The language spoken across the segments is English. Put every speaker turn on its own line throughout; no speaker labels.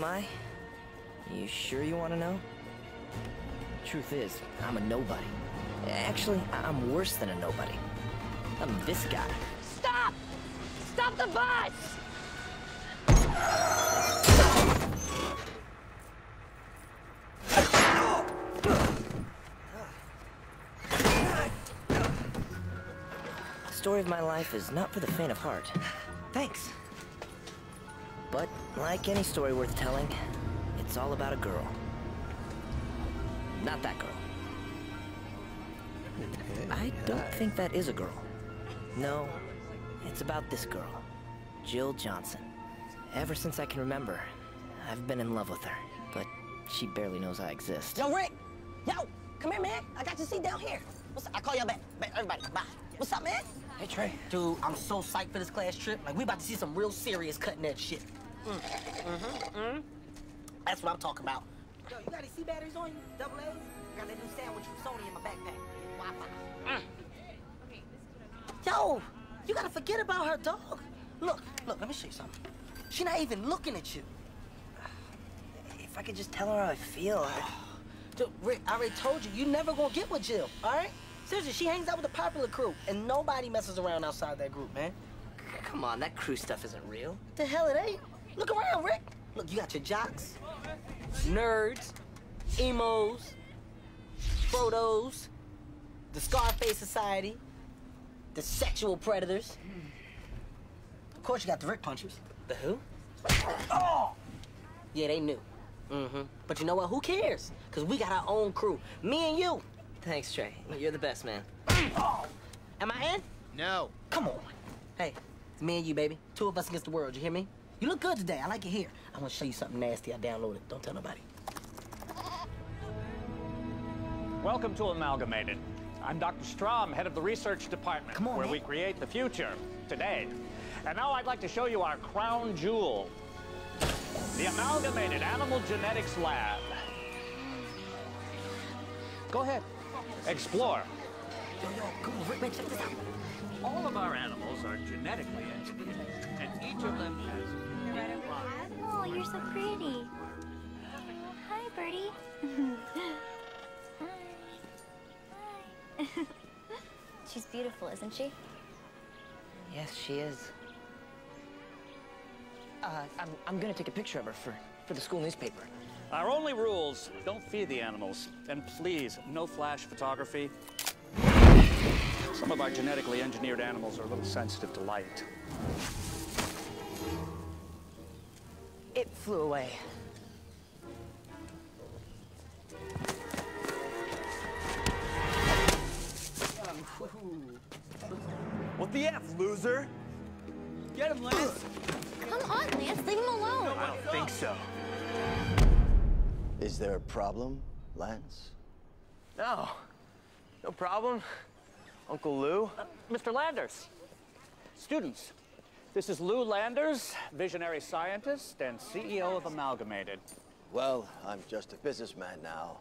I? You sure you want to know? Truth is, I'm a nobody. Actually, I'm worse than a nobody. I'm this guy.
Stop! Stop the bus!
The story of my life is not for the faint of heart. Thanks. But, like any story worth telling, it's all about a girl. Not that girl. I don't think that is a girl. No, it's about this girl, Jill Johnson. Ever since I can remember, I've been in love with her, but she barely knows I exist.
Yo, Rick! Yo! Come here, man. I got your seat down here. What's up? I'll call you back. Everybody, bye. What's up, man?
Hey, Trey.
Dude, I'm so psyched for this class trip. Like, we about to see some real serious cutting-edge shit. That's what I'm talking about. Yo, you got any C batteries on you? Double A's? I got that new sandwich from Sony in my backpack. Wi-Fi. Yo, you gotta forget about her, dog. Look, let me show you something. She not even looking at you.
If I could just tell her how I feel.
Dude, Rick, I already told you, you never gonna get with Jill, all right? Seriously, she hangs out with the popular crew, and nobody messes around outside that group, man.
Come on, that crew stuff isn't real.
The hell it ain't. Look around, Rick. Look, you got your jocks, nerds, emos, Frodos, the Scarface Society, the sexual predators. Of course, you got the Rick Punchers.
The who?
Oh! Yeah, they knew. But you know what? Who cares? Because we got our own crew. Me and you.
Thanks, Trey. You're the best, man.
Oh! Am I in?
No.
Come on. Hey, it's me and you, baby. Two of us against the world, you hear me? You look good today. I like it here. I want to show you something nasty. I downloaded. Don't tell nobody.
Welcome to Amalgamated. I'm Dr. Strom, head of the research department,
Come on,
where
man.
we create the future, today. And now I'd like to show you our crown jewel, the Amalgamated Animal Genetics Lab. Go ahead, explore.
Yo, come on, Rick, man, check this out.
All of our animals are genetically engineered, and each of them has unique lines.
Oh, you're so pretty. Hi, Birdie. Hi. She's beautiful, isn't she?
Yes, she is. I'm gonna take a picture of her for the school newspaper.
Our only rules, don't feed the animals, and please, no flash photography. Some of our genetically engineered animals are a little sensitive to light.
It flew away.
What the F, loser? Get him, Lance.
Come on, Lance, leave him alone.
I don't think so.
Is there a problem, Lance?
No. No problem. Uncle Lou?
Mr. Landers, students, this is Lou Landers, visionary scientist and CEO of Amalgamated.
Well, I'm just a businessman now.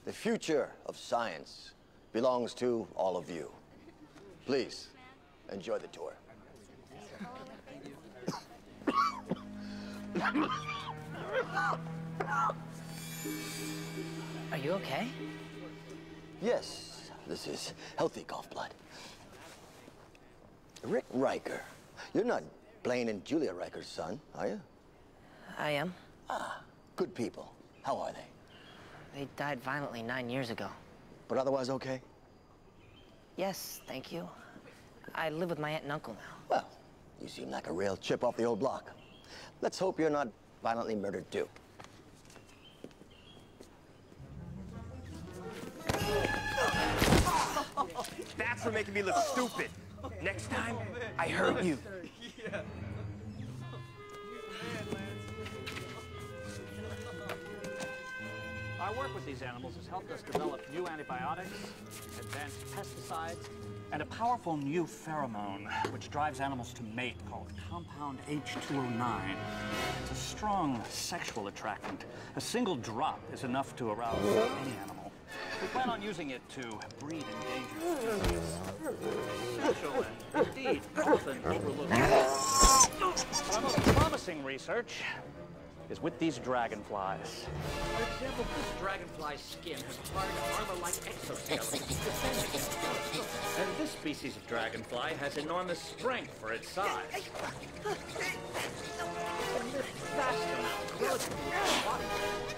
The future of science belongs to all of you. Please, enjoy the tour.
Are you okay?
Yes, this is healthy golf blood. Rick Riker. You're not Blaine and Julia Riker's son, are you?
I am.
Ah, good people. How are they?
They died violently 9 years ago.
But otherwise okay?
Yes, thank you. I live with my aunt and uncle now.
Well, you seem like a real chip off the old block. Let's hope you're not violently murdered too.
That's for making me look stupid. Next time, I hurt you.
Our work with these animals has helped us develop new antibiotics, advanced pesticides, and a powerful new pheromone which drives animals to mate called compound H209. It's a strong sexual attractant. A single drop is enough to arouse any animal. We plan on using it to breed endangered species. Essential and indeed often overlooked. Our most promising research is with these dragonflies.
For example, this dragonfly's skin has hard armor-like exoskeletons to defend against bullets. And this species of dragonfly has enormous strength for its size. And lift vast amounts relative to its body weight.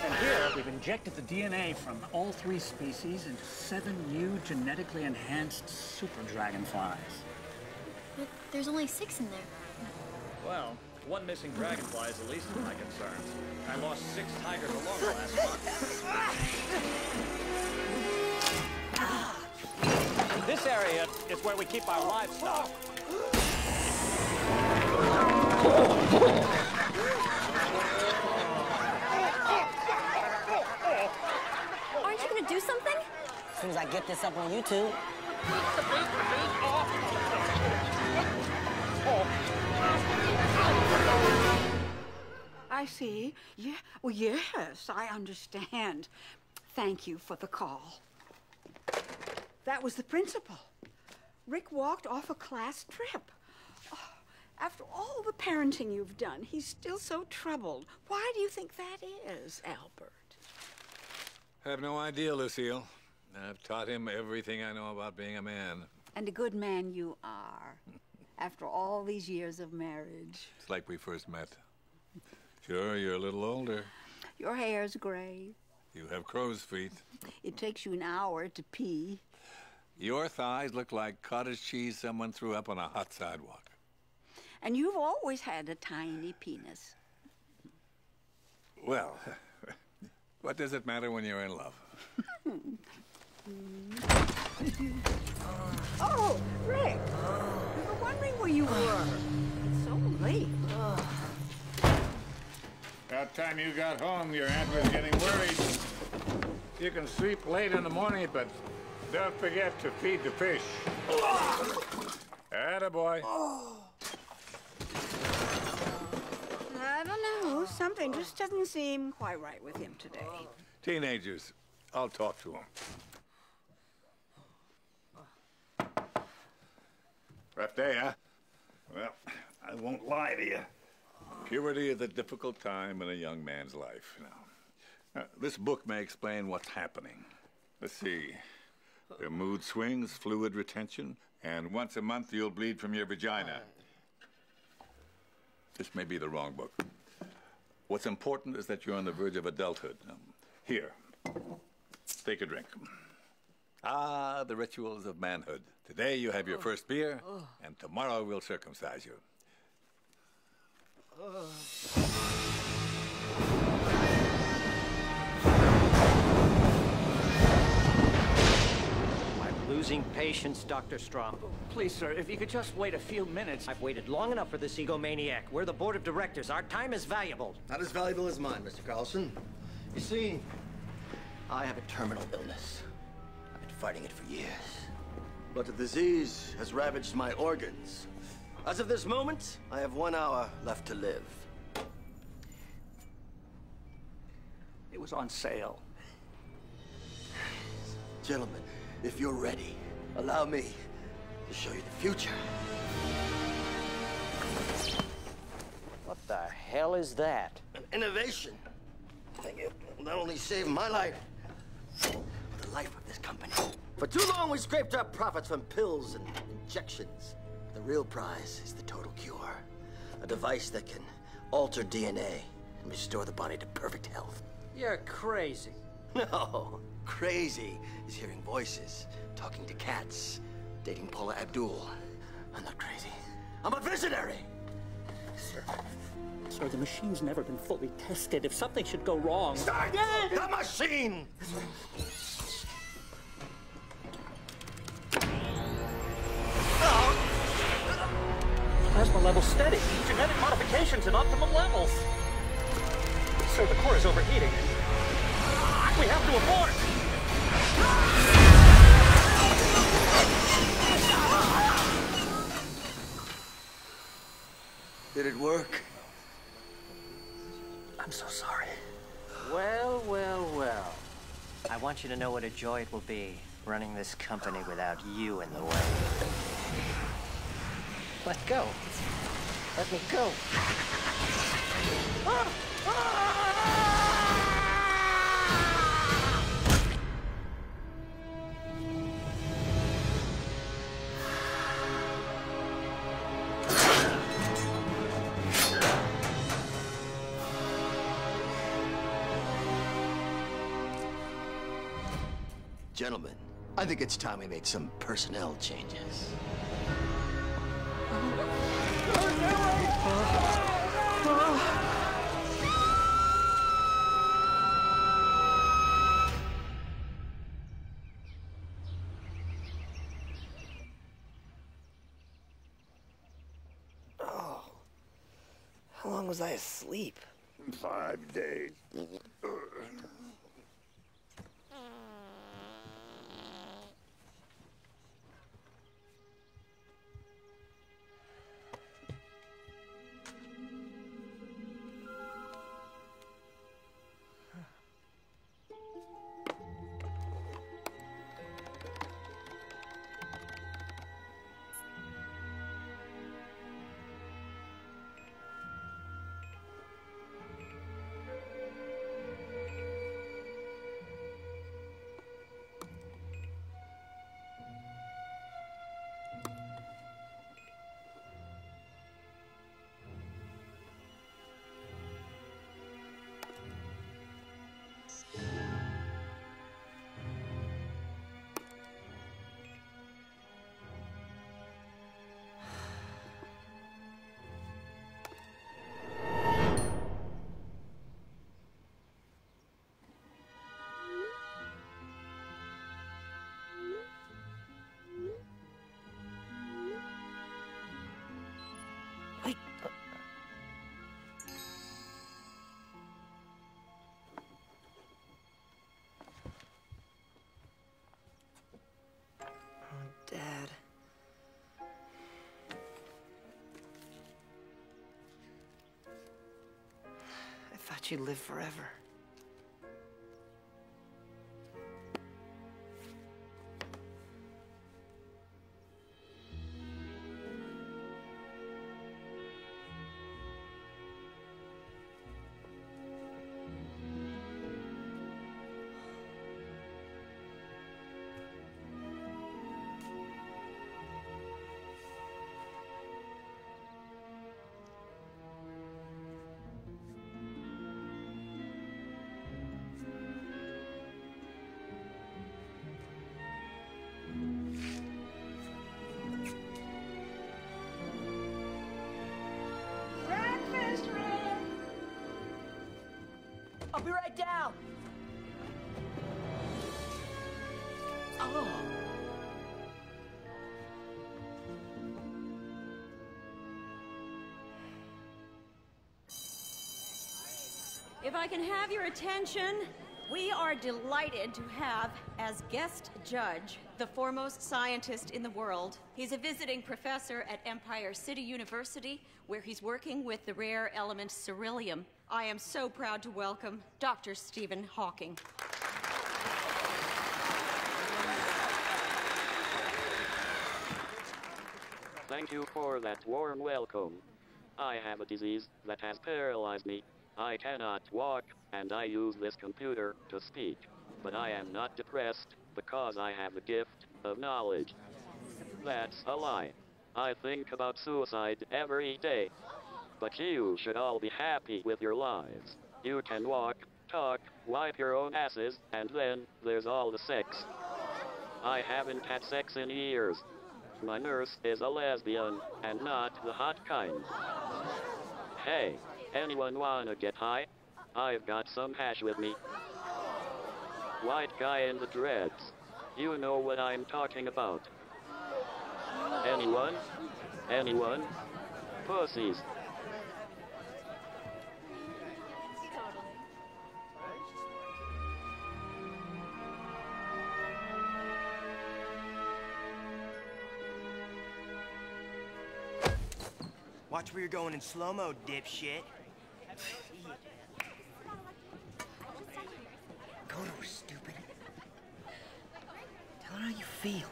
And here, we've injected the DNA from all 3 species into 7 new genetically enhanced super dragonflies.
But there's only 6 in there.
Well, one missing dragonfly is the least of my concerns. I lost 6 tigers alone last month.
This area is where we keep our livestock.
Aren't you gonna do something?
As soon as I get this up on YouTube.
I see. Yeah. Well, yes, I understand. Thank you for the call. That was the principal. Rick walked off a class trip. Oh, after all the parenting you've done, he's still so troubled. Why do you think that is, Albert?
I have no idea, Lucille. I've taught him everything I know about being a man.
And a good man you are, after all these years of marriage.
It's like we first met. Sure, you're a little older.
Your hair's gray.
You have crow's feet.
It takes you an hour to pee.
Your thighs look like cottage cheese someone threw up on a hot sidewalk.
And you've always had a tiny penis.
Well, what does it matter when you're in love?
Oh, Rick! We were wondering where you were. It's so late.
About time you got home, your aunt was getting worried. You can sleep late in the morning, but don't forget to feed the fish. Attaboy.
I don't know. Something just doesn't seem quite right with him today.
Teenagers, I'll talk to them. Rough day, huh? Well, I won't lie to you. Puberty is a difficult time in a young man's life. This book may explain what's happening. Let's see. Their mood swings, fluid retention, and once a month you'll bleed from your vagina. This may be the wrong book. What's important is that you're on the verge of adulthood. Here, take a drink. Ah, the rituals of manhood. Today you have your first beer, and tomorrow we'll circumcise you.
I'm losing patience, Dr. Strom.
Please, sir, if you could just wait a few minutes.
I've waited long enough for this egomaniac. We're the board of directors. Our time is valuable.
Not as valuable as mine, Mr. Carlson. You see, I have a terminal illness. I've been fighting it for years. But the disease has ravaged my organs. As of this moment, I have 1 hour left to live.
It was on sale.
Gentlemen, if you're ready, allow me to show you the future.
What the hell is that?
An innovation. It will not only save my life, but the life of this company. For too long, we scraped up profits from pills and injections. The real prize is the total cure. A device that can alter DNA and restore the body to perfect health.
You're crazy.
No, crazy is hearing voices, talking to cats, dating Paula Abdul. I'm not crazy. I'm a visionary.
Sir, the machine's never been fully tested. If something should go wrong...
Start the machine!
Plasma level steady. Genetic modifications at optimum levels. Sir, the core is overheating. We have to abort!
Did it work?
I'm so sorry.
Well, well, well. I want you to know what a joy it will be running this company without you in the way. Let go. Let me go.
Gentlemen, I think it's time we made some personnel changes.
Oh, how long was I asleep?
5 days.
Wait. Dad. I thought you'd live forever.
I'll be right down. Oh.
If I can have your attention, we are delighted to have as guest judge the foremost scientist in the world. He's a visiting professor at Empire City University, where he's working with the rare element beryllium. I am so proud to welcome Dr. Stephen Hawking.
Thank you for that warm welcome. I have a disease that has paralyzed me. I cannot walk, and I use this computer to speak. But I am not depressed, because I have the gift of knowledge. That's a lie. I think about suicide every day. But you should all be happy with your lives. You can walk, talk, wipe your own asses, and then there's all the sex. I haven't had sex in years. My nurse is a lesbian, and not the hot kind. Hey, anyone wanna get high? I've got some hash with me. White guy in the dreads. You know what I'm talking about. Anyone? Anyone? Pussies.
Watch where you're going in slow-mo, dipshit.
Go to her, stupid. Tell her how you feel.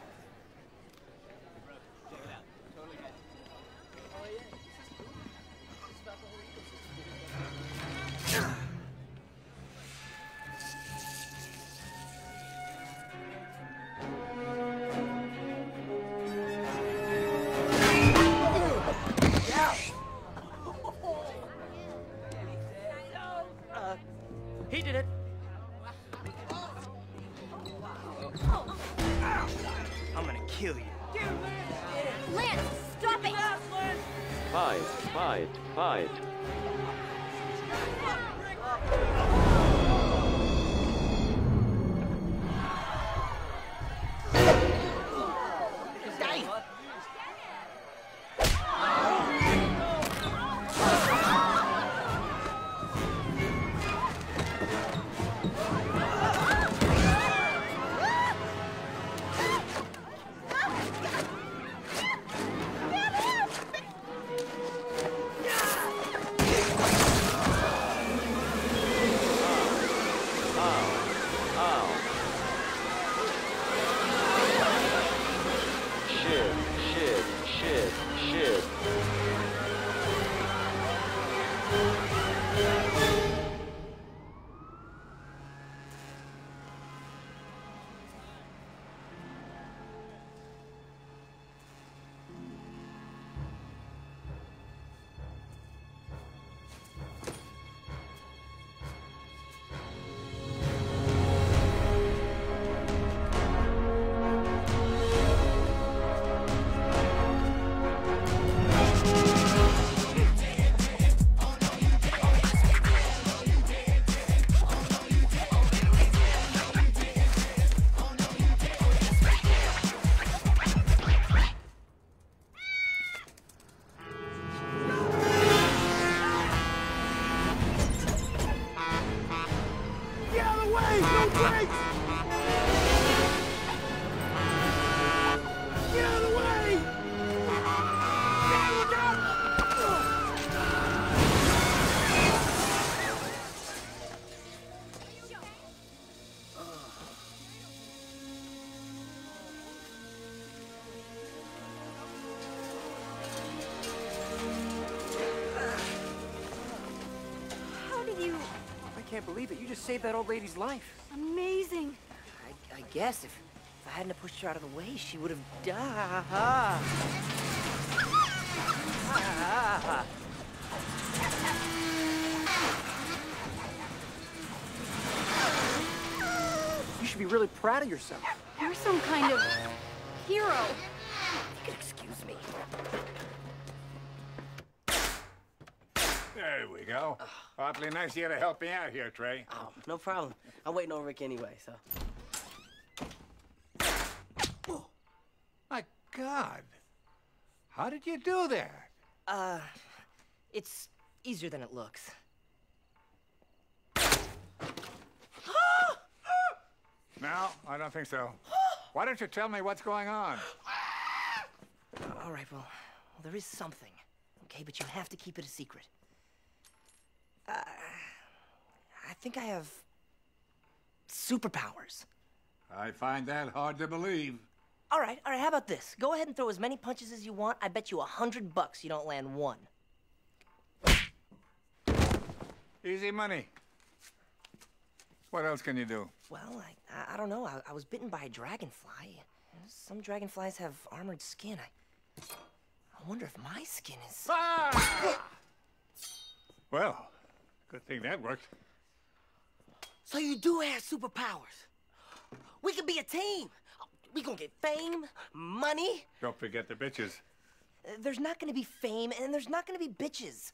kill you.
Lance, stop it!
Fight, fight, fight.
I can't believe it. You just saved that old lady's life.
Amazing.
I guess if I hadn't have pushed her out of the way, she would have died.
You should be really proud of yourself.
You're some kind of hero.
You can excuse me.
There we go. Awfully nice of you to help me out here, Trey.
Oh, no problem. I'm waiting on Rick anyway, so.
My God. How did you do that?
It's easier than it looks.
No, I don't think so. Why don't you tell me what's going on?
All right, well, there is something, okay? But you have to keep it a secret. I think I have superpowers.
I find that hard to believe.
All right, how about this? Go ahead and throw as many punches as you want. I bet you $100 you don't land one.
Easy money. What else can you do?
Well, I don't know. I was bitten by a dragonfly. Some dragonflies have armored skin. I wonder if my skin is...
Ah! Well, good thing that worked.
So you do have superpowers. We could be a team. We gonna get fame, money.
Don't forget the bitches.
There's not gonna be fame, and there's not gonna be bitches.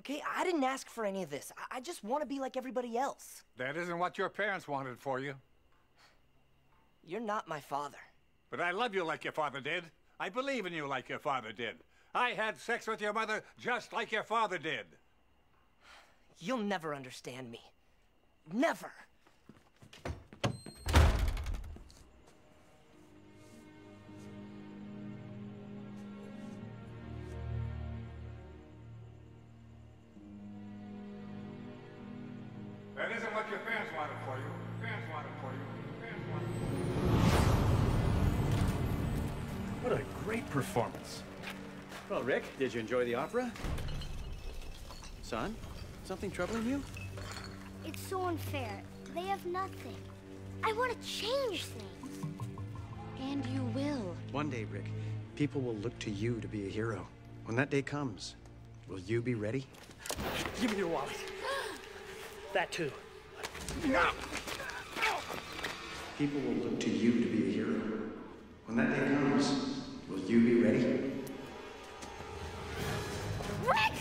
Okay, I didn't ask for any of this. I just want to be like everybody else.
That isn't what your parents wanted for you.
You're not my father.
But I love you like your father did. I believe in you like your father did. I had sex with your mother just like your father did.
You'll never understand me. Never.
That isn't what your parents wanted for you. Parents wanted for you. Parents wanted for you.
What a great performance. Well, Rick, did you enjoy the opera? Son, something troubling you?
It's so unfair. They have nothing. I want to change things.
And you will.
One day, Rick, people will look to you to be a hero. When that day comes, will you be ready?
Give me your wallet. That too.
People will look to you to be a hero. When that day comes, will you be ready?
Rick!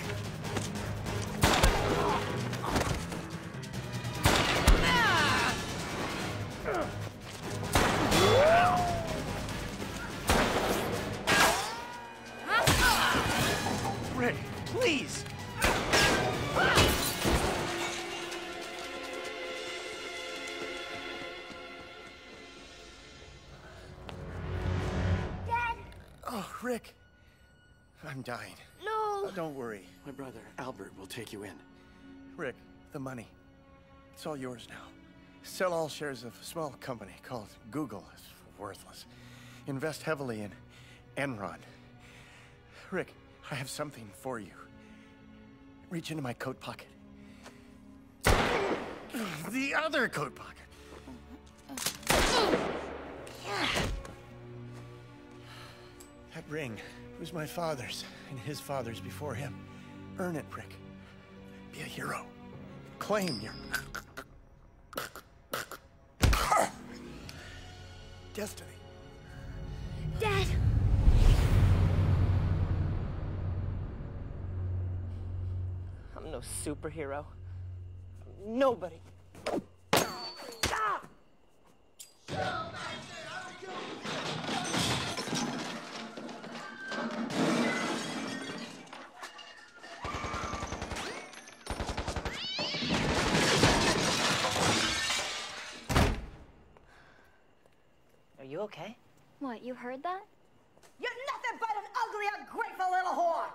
Rick, please!
Dad!
Oh, Rick. I'm dying.
No!
Oh, don't worry.
My brother, Albert, will take you in.
Rick, the money. It's all yours now. Sell all shares of a small company called Google. It's worthless. Invest heavily in Enron. Rick, I have something for you. Reach into my coat pocket. The other coat pocket. That ring was my father's and his father's before him. Earn it, Rick. Be a hero. Claim your destiny.
Dad!
I'm no superhero. Nobody. Are you okay?
What, you heard that?
You're nothing but an ugly, ungrateful little whore!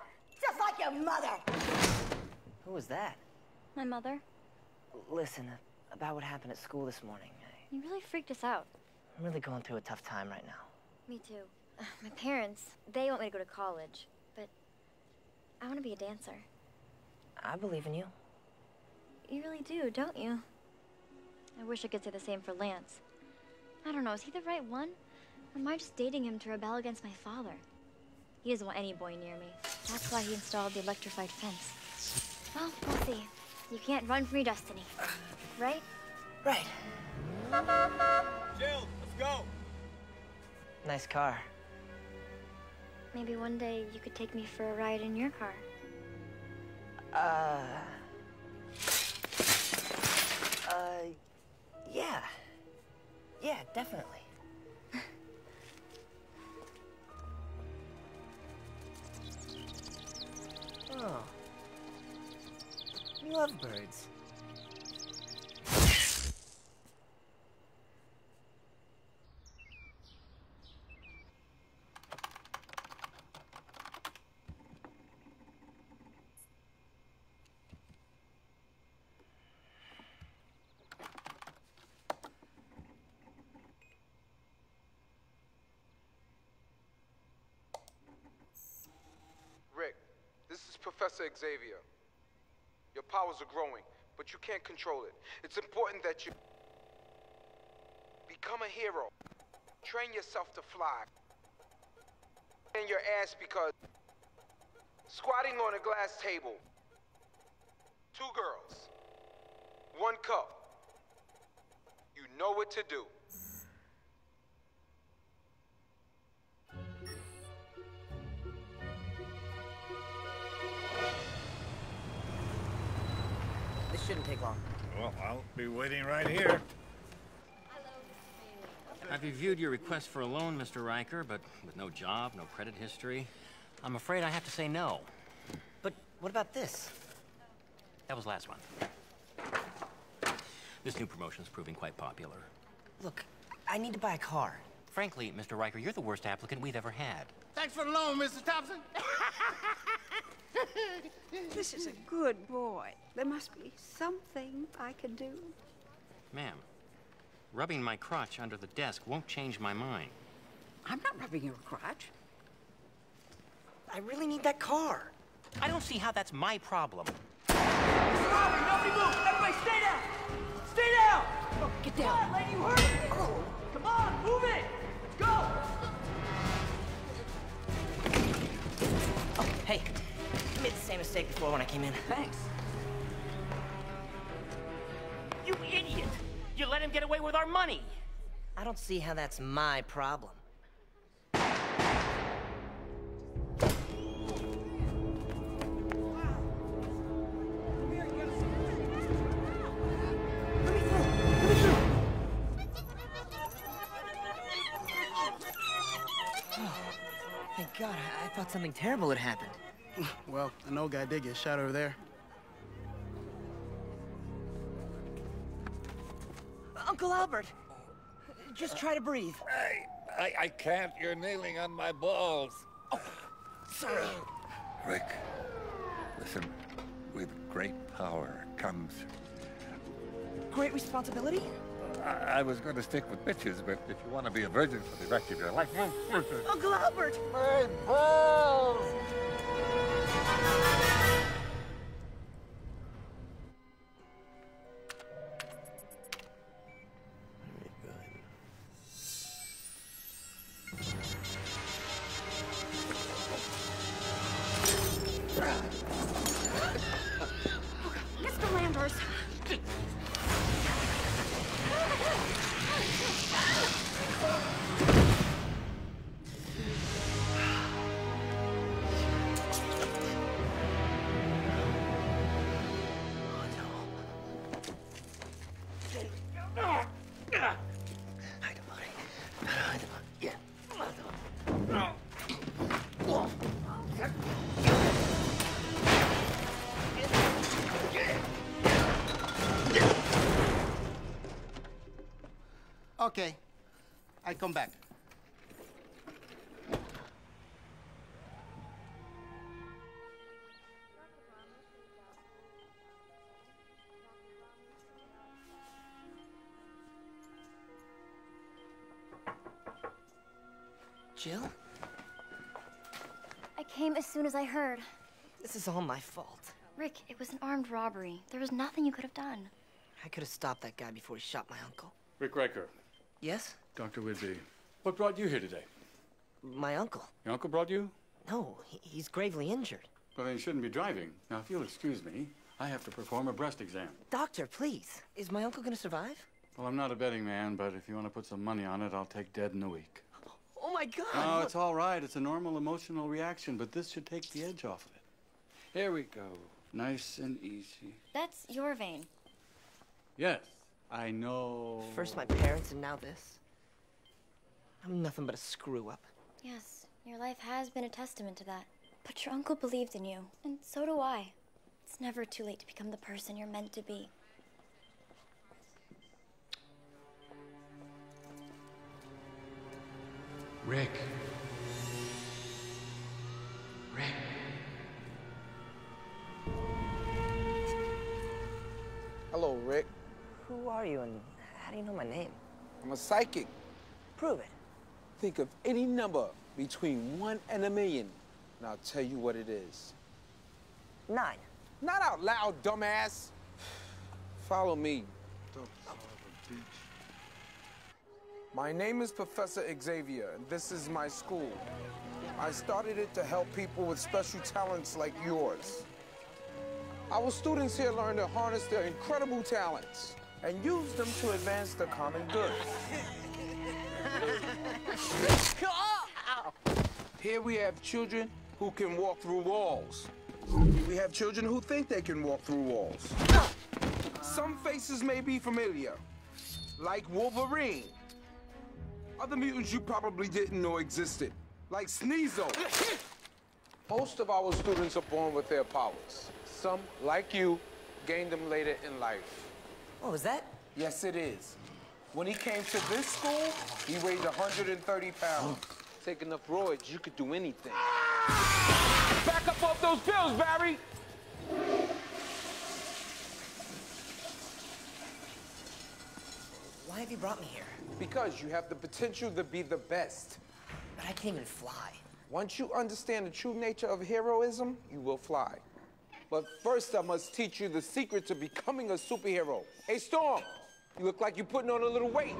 Just like your mother!
Who was that?
My mother?
Listen, about what happened at school this morning.
You really freaked us out.
I'm really going through a tough time right now.
Me too. My parents, they want me to go to college, but I want to be a dancer.
I believe in you.
You really do, don't you? I wish I could say the same for Lance. I don't know, is he the right one? Or am I just dating him to rebel against my father? He doesn't want any boy near me. That's why he installed the electrified fence. Well, we'll see. You can't run from your destiny. Right?
Right.
Jill, let's go!
Nice car.
Maybe one day you could take me for a ride in your car.
Yeah. Yeah, definitely. Oh. Lovebirds.
Rick, this is Professor Xavier. Your powers are growing, but you can't control it. It's important that you become a hero. Train yourself to fly. And your ass because squatting on a glass table. 2 girls. 1 cup. You know what to do.
This shouldn't take long.
Well, I'll be waiting right here.
I've reviewed your request for a loan, Mr. Riker, but with no job, no credit history, I'm afraid I have to say no.
But what about this?
That was last month. This new promotion is proving quite popular.
Look, I need to buy a car.
Frankly, Mr. Riker, you're the worst applicant we've ever had.
Thanks for the loan, Mr. Thompson.
This is a good boy. There must be something I can do.
Ma'am, rubbing my crotch under the desk won't change my mind.
I'm not rubbing your crotch.
I really need that car.
I don't see how that's my problem.
Robert, nobody move! Everybody stay down! Stay down!
Oh, get
down! Come on, lady, you hurt me! Oh. Come on, move it! Let's go!
Oh, hey. You made the same mistake before when I came in.
Thanks.
You idiot! You let him get away with our money!
I don't see how that's my problem. God, I thought something terrible had happened.
Well, an old guy did get shot over there.
Uncle Albert! Just try to breathe.
I can't. You're kneeling on my balls.
Oh, sorry.
Rick, listen. With great power comes...
Great responsibility?
I was going to stick with bitches, but if you want to be a virgin for the rest of your life...
Uncle Albert!
My balls!
Mr. Landers!
Okay, I come back.
Jill?
I came as soon as I heard.
This is all my fault.
Rick, it was an armed robbery. There was nothing you could have done.
I could have stopped that guy before he shot my uncle.
Rick Riker.
Yes?
Dr. Whitby. What brought you here today?
My uncle.
Your uncle brought you?
No, he's gravely injured.
Well, then you shouldn't be driving. Now, if you'll excuse me, I have to perform a breast exam.
Doctor, please. Is my uncle gonna survive?
Well, I'm not a betting man, but if you want to put some money on it, I'll take dead in a week.
Oh, my God!
No, it's all right. It's a normal emotional reaction, but this should take the edge off of it. Here we go. Nice and easy.
That's your vein.
Yes, I know.
First my parents and now this. I'm nothing but a screw-up.
Yes, your life has been a testament to that. But your uncle believed in you, and so do I. It's never too late to become the person you're meant to be.
Rick. Rick.
Hello, Rick.
Who are you and how do you know my name?
I'm a psychic.
Prove it.
Think of any number between 1 and 1,000,000, and I'll tell you what it is.
9.
Not out loud, dumbass. Follow me. My name is Professor Xavier, and this is my school. I started it to help people with special talents like yours. Our students here learn to harness their incredible talents and use them to advance the common good. Here we have children who can walk through walls. We have children who think they can walk through walls. Some faces may be familiar, like Wolverine. Other mutants you probably didn't know existed, like Sneasel. Most of our students are born with their powers. Some, like you, gain them later in life.
Oh, is that?
Yes, it is. When he came to this school, he weighed 130 pounds. Take enough roids, you could do anything. Back up off those pills, Barry!
Why have you brought me here?
Because you have the potential to be the best.
But I can't even fly.
Once you understand the true nature of heroism, you will fly. But first, I must teach you the secret to becoming a superhero. Hey, Storm, you look like you're putting on a little weight.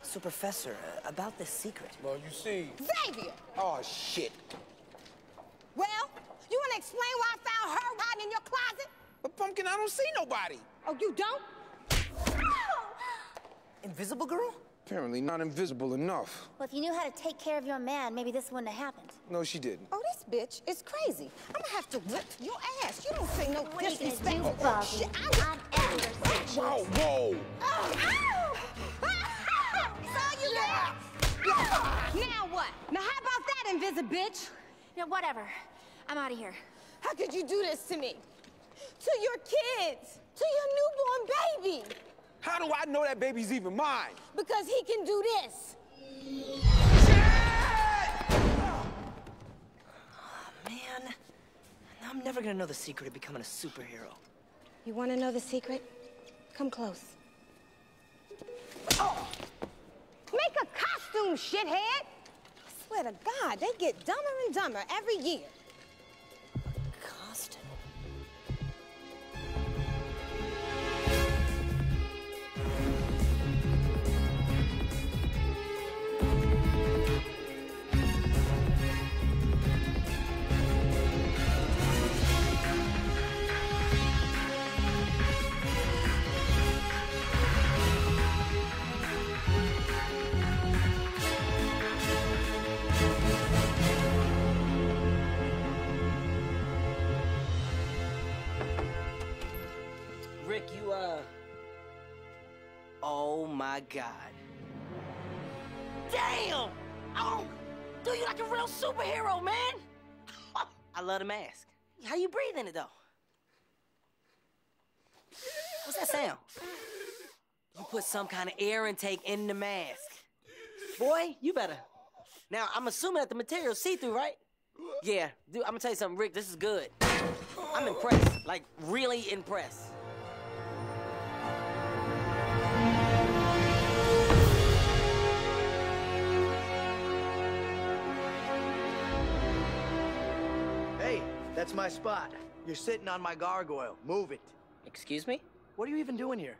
So, Professor, about this secret.
Well, you see...
Xavier!
Oh, shit.
Well, you want to explain why I found her hiding in your closet?
But, Pumpkin, I don't see nobody.
Oh, you don't?
Invisible Girl?
Apparently not invisible enough.
Well, if you knew how to take care of your man, maybe this wouldn't have happened.
No, she didn't.
Oh, this bitch is crazy. I'm gonna have to whip your ass. You don't say no
What are you gonna do,
disrespectful
Bobby?
shit.
I'd ever
Whoa, whoa!
Oh, ow! So you got Now what? Now how about that, Invisibitch?
Yeah, whatever. I'm out of here.
How could you do this to me? To your kids? To your newborn baby?
How do I know that baby's even mine?
Because he can do this.
Man, I'm never gonna know the secret of becoming a superhero.
You want to know the secret? Come close. Oh! Make a costume, shithead! I swear to God, they get dumber and dumber every year.
Costume?
Rick, you, oh my God. Damn! Oh, dude, you like a real superhero, man! I love the mask. How you breathe in it, though? What's that sound? You put some kind of air intake in the mask. Boy, you better. Now, I'm assuming that the material's see-through, right? Yeah, dude, I'm gonna tell you something, Rick, this is good. I'm impressed, like, really impressed.
Hey, that's my spot. You're sitting on my gargoyle. Move it.
Excuse me?
What are you even doing here?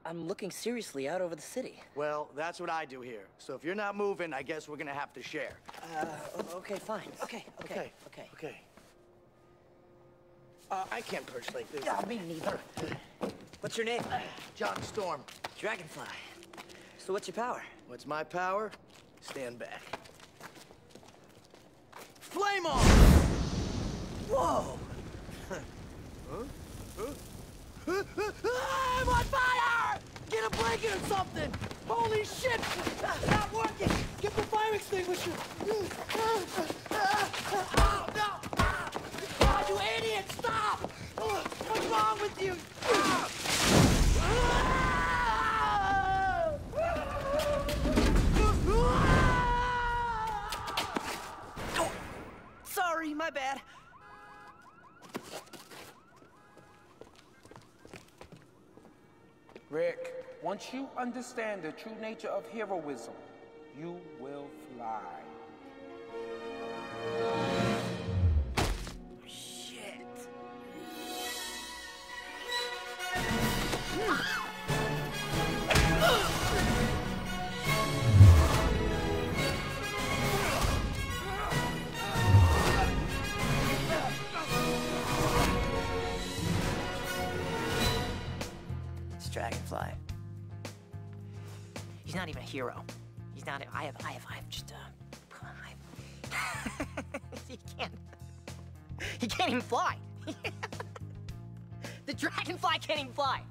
I'm looking seriously out over the city.
Well, that's what I do here. So if you're not moving, I guess we're gonna have to share.
Okay, fine. Okay.
I can't perch like this.
Yeah, me neither. What's your name?
John Storm.
Dragonfly. So what's your power?
What's my power? Stand back. Flame on!
Whoa!
I'm on fire! Get a blanket or something! Holy shit! Not working! Get the fire extinguisher! Oh, no! Oh, you idiot! Stop! What's wrong with you?
Oh, sorry, my bad.
Rick, once you understand the true nature of heroism, you will fly.
Shit. It's Dragonfly. He's not even a hero. He's not. I have just. He can't even fly. The Dragonfly can't even fly.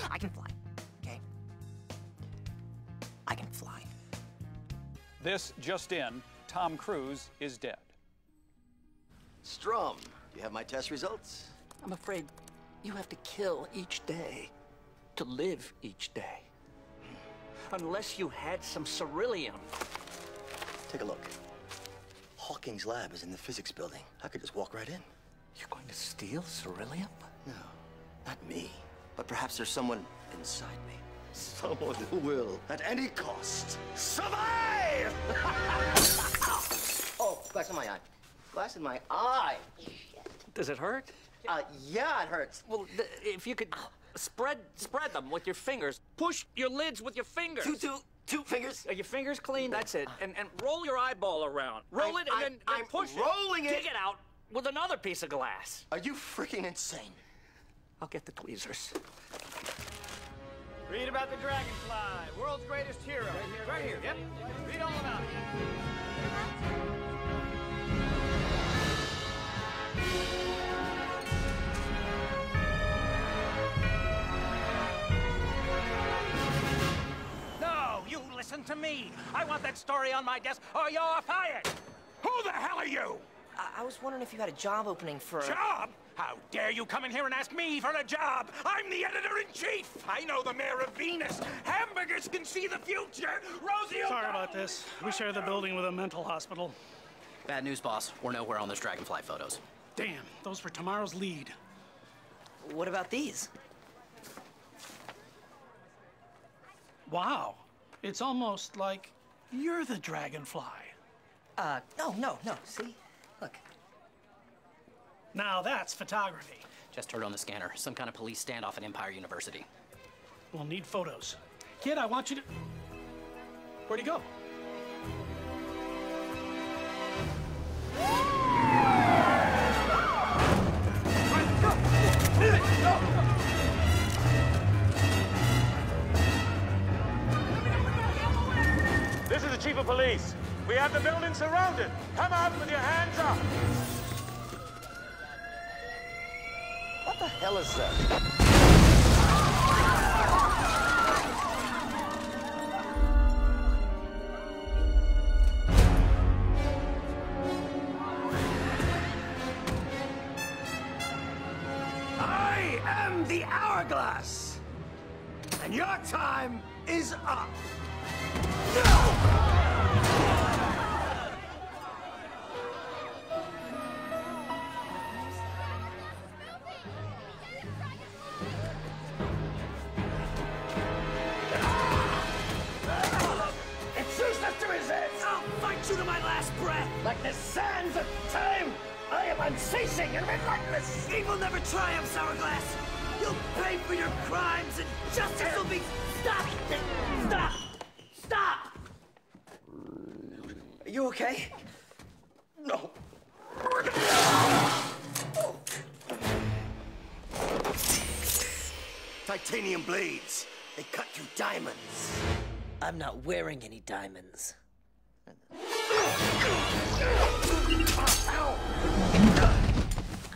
I can fly. Okay. I can fly.
This just in, Tom Cruise is dead.
Strum, you have my test results?
I'm afraid you have to kill each day to live each day. Unless you had some ceruleum.
Take a look. Hawking's lab is in the physics building. I could just walk right in.
You're going to steal ceruleum?
No, not me. But perhaps there's someone inside me. Someone who will, at any cost, survive! Oh, glass in my eye. Glass in my eye.
Does it hurt?
Yeah, it hurts.
Well, if you could spread them with your fingers. Push your lids with your fingers.
Two fingers.
Are your fingers clean? That's it. And roll your eyeball around. Roll it and then push
rolling
it. Dig it out with another piece of glass.
Are you freaking insane?
I'll get the tweezers.
Read about the Dragonfly, world's greatest hero. Right here. Yep. Read all about it.
me. I want that story on my desk, or you're fired. Who the hell are you?
I was wondering if you had a job opening for...
Job? How dare you come in here and ask me for a job? I'm the editor-in-chief. I know the mayor of Venus. Hamburgers can see the future. Rosie...
Sorry about this. We share the building with a mental hospital.
Bad news, boss. We're nowhere on those Dragonfly photos.
Damn, those for tomorrow's lead.
What about these?
Wow. It's almost like you're the Dragonfly.
No. See? Look.
Now that's photography.
Just heard on the scanner. Some kind of police standoff at Empire University.
We'll need photos. Kid, I want you to... Where'd he go?
This is the chief of police. We have the building surrounded. Come out with your hands up.
What the hell is that?
I am the Hourglass, and your time is up. It's useless to resist. I'll fight you to my last breath. Like the sands of time, I am unceasing and relentless. Evil never triumphs, Hourglass. You'll pay for your crimes, and justice will be... Stop! Stop! Stop!
Are you okay?
No. Titanium blades. They cut through diamonds.
I'm not wearing any diamonds.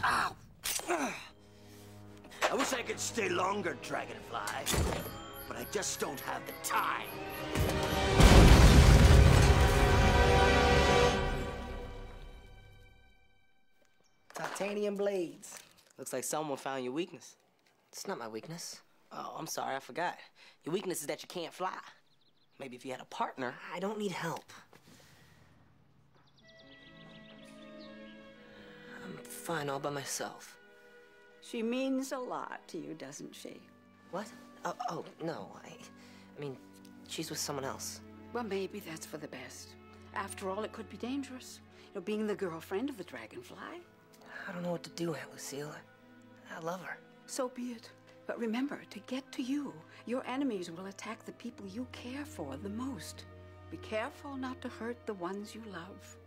Ow! I wish I could stay longer, Dragonfly, but I just don't have the time.
Titanium blades. Looks like someone found your weakness.
It's not my weakness.
Oh, I'm sorry, I forgot. Your weakness is that you can't fly. Maybe if you had a partner.
I don't need help. I'm fine all by myself.
She means a lot to you, doesn't she?
What? Oh, no. I mean, she's with someone else.
Well, maybe that's for the best. After all, it could be dangerous. You know, being the girlfriend of the Dragonfly.
I don't know what to do, Aunt Lucille. I love her.
So be it. But remember, to get to you, your enemies will attack the people you care for the most. Be careful not to hurt the ones you love.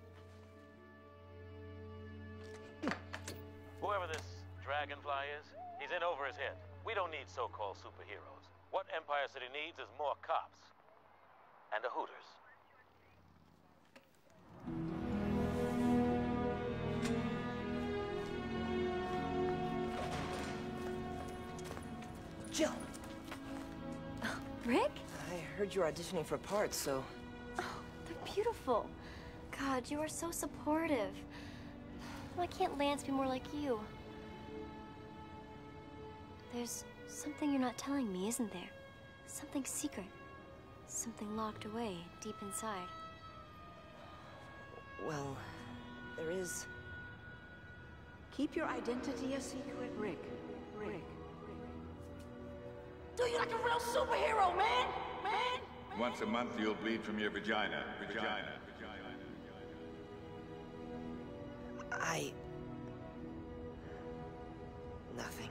Whoever this Dragonfly is, he's in over his head. We don't need so-called superheroes. What Empire City needs is more cops. And a Hooters.
Jill!
Rick?
I heard you were auditioning for parts, so...
Oh, they're beautiful. God, you are so supportive. Why can't Lance be more like you? There's something you're not telling me, isn't there? Something secret. Something locked away deep inside.
Well, there is...
Keep your identity a secret, Rick. Rick.
Dude, you're like a real superhero, man! Man!
Once a month, you'll bleed from your vagina.
Nothing.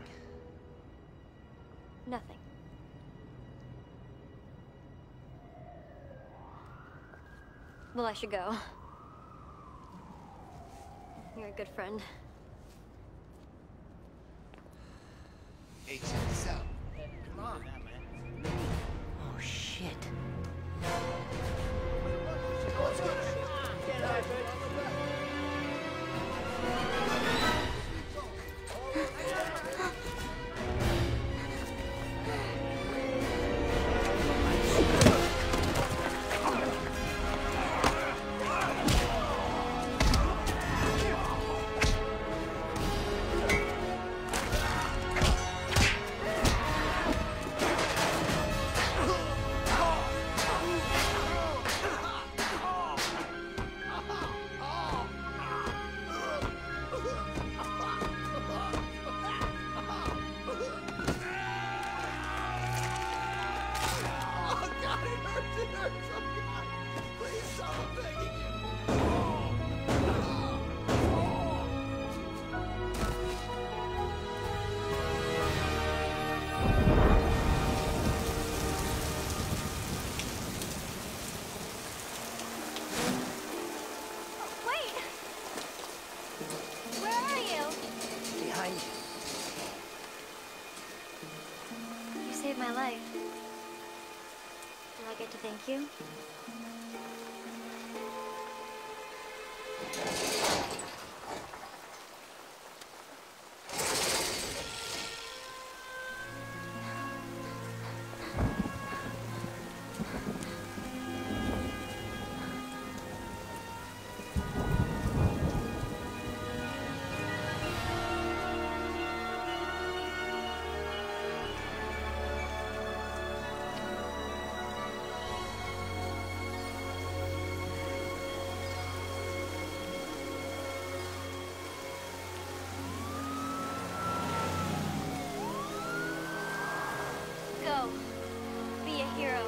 Nothing. Well, I should go. You're a good friend.
Hey, check this out. Come on.
Oh, shit.
Let's go.
saved my life. Do I get to thank you? Go. Be a hero.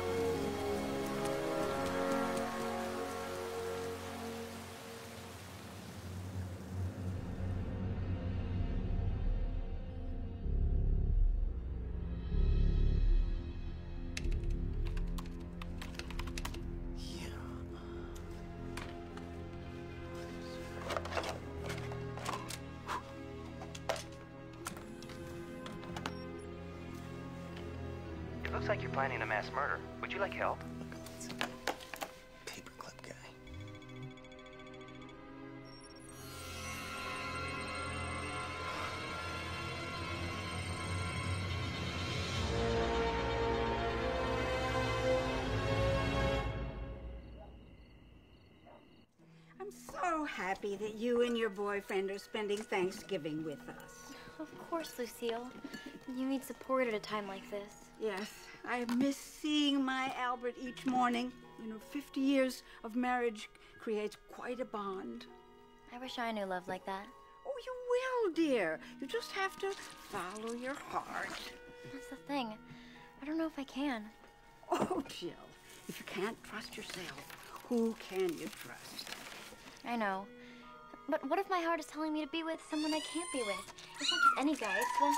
It looks like you're planning a mass murder. Would you like help?
Paperclip guy.
I'm so happy that you and your boyfriend are spending Thanksgiving with us.
Of course, Lucille. You need support at a time like this.
Yes, I miss seeing my Albert each morning. 50 years of marriage creates quite a bond.
I wish I knew love like that.
Oh, you will, dear. You just have to follow your heart.
That's the thing. I don't know if I can.
Oh, Jill, if you can't trust yourself, who can you trust?
I know. But what if my heart is telling me to be with someone I can't be with? It's not just any guy, it's the...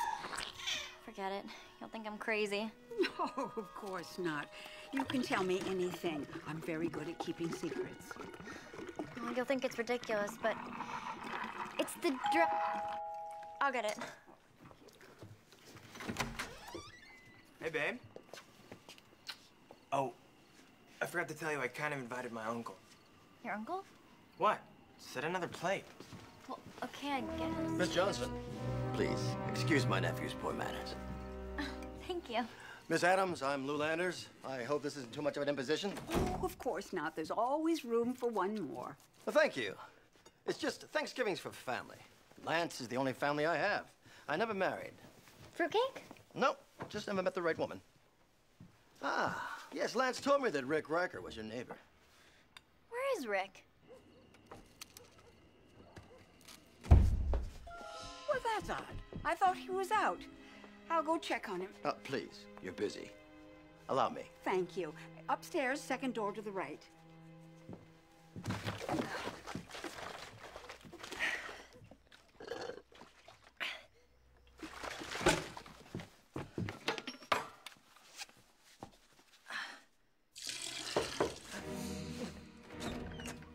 Forget it. You'll think I'm crazy.
No, of course not. You can tell me anything. I'm very good at keeping secrets.
Well, you'll think it's ridiculous, but... It's the I'll get it.
Hey, babe. Oh, I forgot to tell you I kind of invited my uncle.
Your uncle?
What? Set another plate.
Well, okay, I guess.
Miss Johnson, please excuse my nephew's poor manners.
Thank you.
Miss Adams, I'm Lou Landers. I hope this isn't too much of an imposition.
Oh, of course not. There's always room for one more.
Well, thank you. It's just Thanksgiving's for family. Lance is the only family I have. I never married.
Fruitcake?
No, just never met the right woman. Ah, yes, Lance told me that Rick Riker was your neighbor.
Where is Rick?
Well, that's odd. I thought he was out. I'll go check on him.
Please, you're busy. Allow me.
Thank you. Upstairs, second door to the right.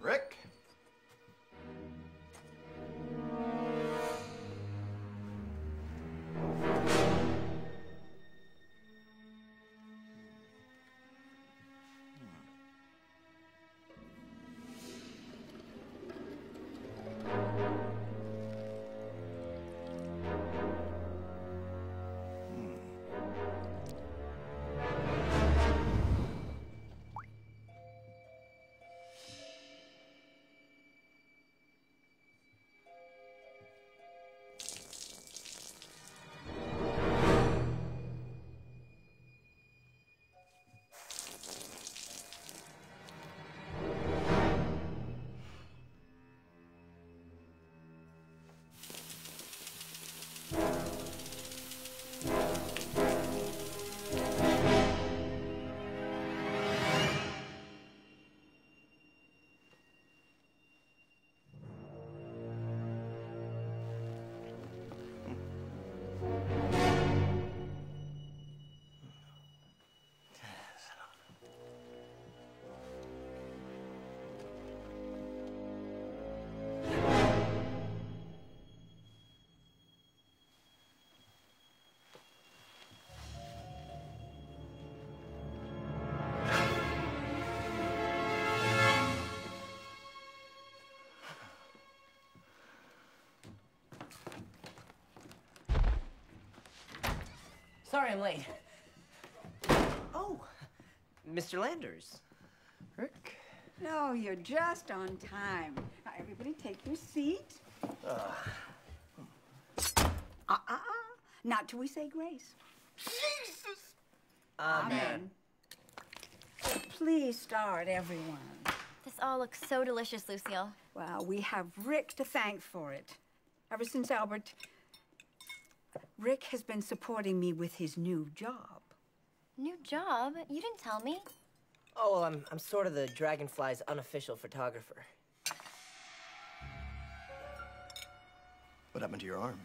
Rick?
Sorry I'm late. Oh, Mr. Landers. Rick.
No, you're just on time. Now, everybody take your seat. Not till we say grace.
Jesus!
Amen. Please start, everyone.
This all looks so delicious, Lucille.
Well, we have Rick to thank for it. Ever since Albert... Rick has been supporting me with his new job.
New job? You didn't tell me.
Oh, well, I'm sort of the Dragonfly's unofficial photographer.
What happened to your arm?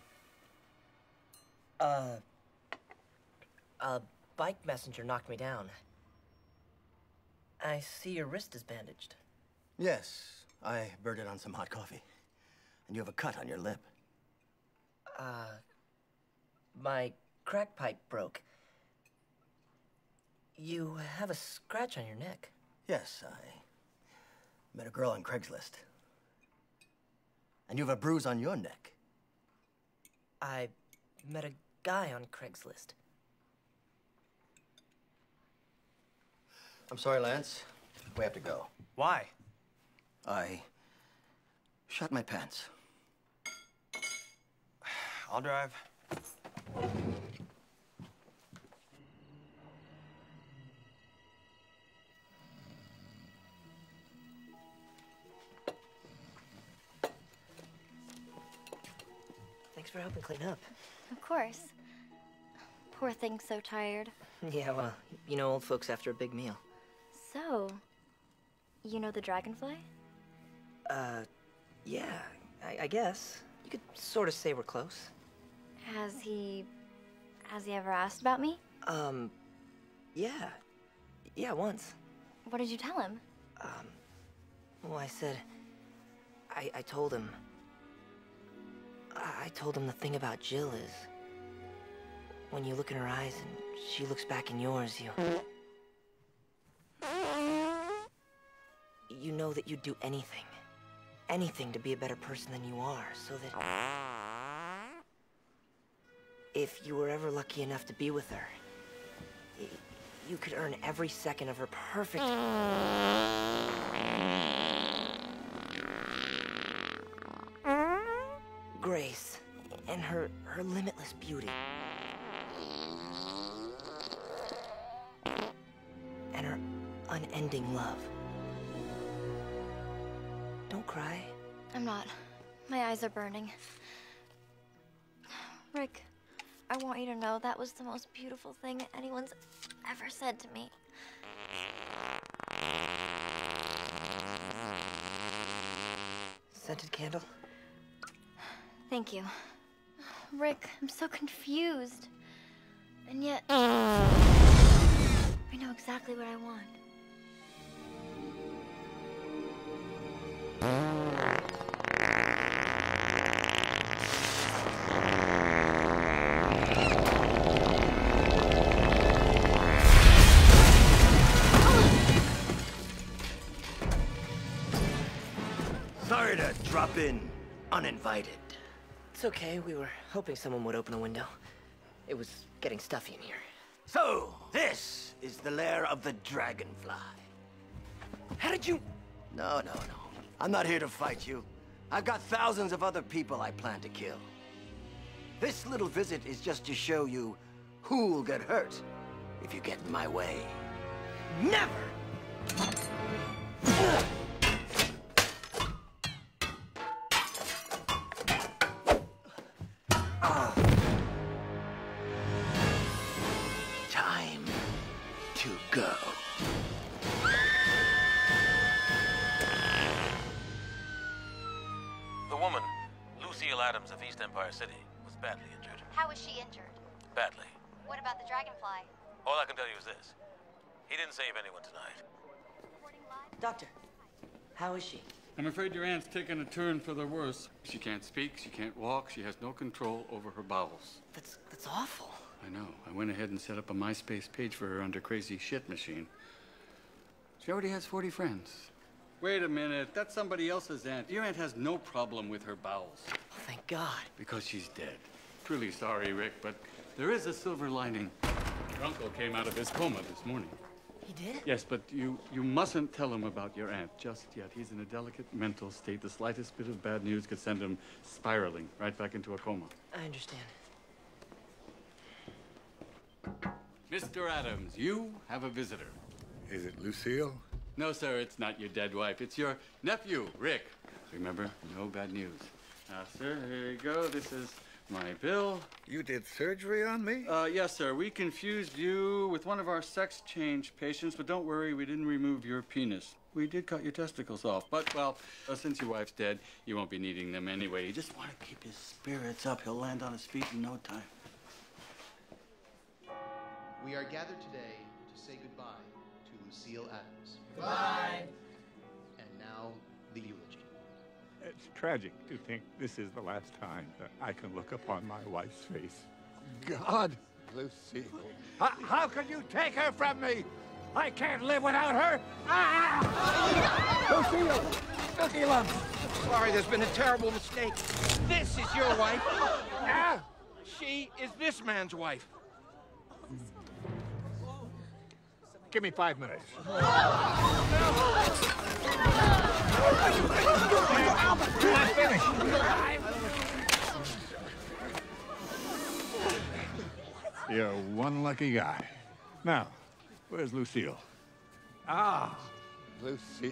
A bike messenger knocked me down. I see your wrist is bandaged.
Yes, I burned it on some hot coffee. And you have a cut on your lip.
My crack pipe broke. You have a scratch on your neck.
Yes, I met a girl on Craigslist. And you have a bruise on your neck.
I met a guy on Craigslist.
I'm sorry, Lance. We have to go.
Why?
I shot my pants.
I'll drive.
Thanks for helping clean up.
Of course. Poor thing's so tired.
Yeah, well, you know old folks after a big meal.
So, you know the Dragonfly?
Yeah, I guess. You could sort of say we're close.
Has he ever asked about me?
Yeah. Yeah, once.
What did you tell him?
Well, I said... I told him... I told him the thing about Jill is... when you look in her eyes and she looks back in yours, you know that you'd do anything. Anything to be a better person than you are, so that... if you were ever lucky enough to be with her, you could earn every second of her perfect... grace and her limitless beauty. And her unending love. Don't cry.
I'm not. My eyes are burning. Rick, I want you to know that was the most beautiful thing anyone's ever said to me.
Scented candle?
Thank you. Rick, I'm so confused. And yet, I know exactly what I want.
Sorry to drop in uninvited.
It's okay. We were hoping someone would open a window. It was getting stuffy in here.
So, this is the lair of the Dragonfly.
How did you...
No. I'm not here to fight you. I've got thousands of other people I plan to kill. This little visit is just to show you who'll get hurt if you get in my way.
Never!
Time to go.
The woman, Lucille Adams of East Empire City, was badly injured.
How was she injured?
Badly.
What about the Dragonfly?
All I can tell you is this. He didn't save anyone tonight.
Doctor, how is she?
I'm afraid your aunt's taken a turn for the worse. She can't speak, she can't walk, she has no control over her bowels.
That's awful.
I know. I went ahead and set up a MySpace page for her under Crazy Shit Machine. She already has 40 friends. Wait a minute, that's somebody else's aunt. Your aunt has no problem with her bowels.
Oh, thank God.
Because she's dead. truly sorry, Rick, but there is a silver lining. Your uncle came out of his coma this morning.
He did?
Yes, but you mustn't tell him about your aunt just yet. He's in a delicate mental state. The slightest bit of bad news could send him spiraling right back into a coma.
I understand.
Mr. Adams, you have a visitor.
Is it Lucille?
No, sir, it's not your dead wife. It's your nephew, Rick. Remember, no bad news. Now, sir, here you go. This is my bill.
You did surgery on me?
Yes, sir. We confused you with one of our sex change patients, but don't worry, we didn't remove your penis. We did cut your testicles off, but, well, since your wife's dead, you won't be needing them anyway. You just want to keep his spirits up. He'll land on his feet in no time.
We are gathered today to say goodbye to Lucille Adams.
Goodbye.
And now, the eulogy.
It's tragic to think this is the last time that I can look upon my wife's face. God, Lucille. How could you take her from me? I can't live without her. Lucille! Lucille!
Sorry, there's been a terrible mistake. This is your wife. She is this man's wife.
Give me 5 minutes. I'm finished. You're one lucky guy. Now, where's Lucille? Ah, Lucille.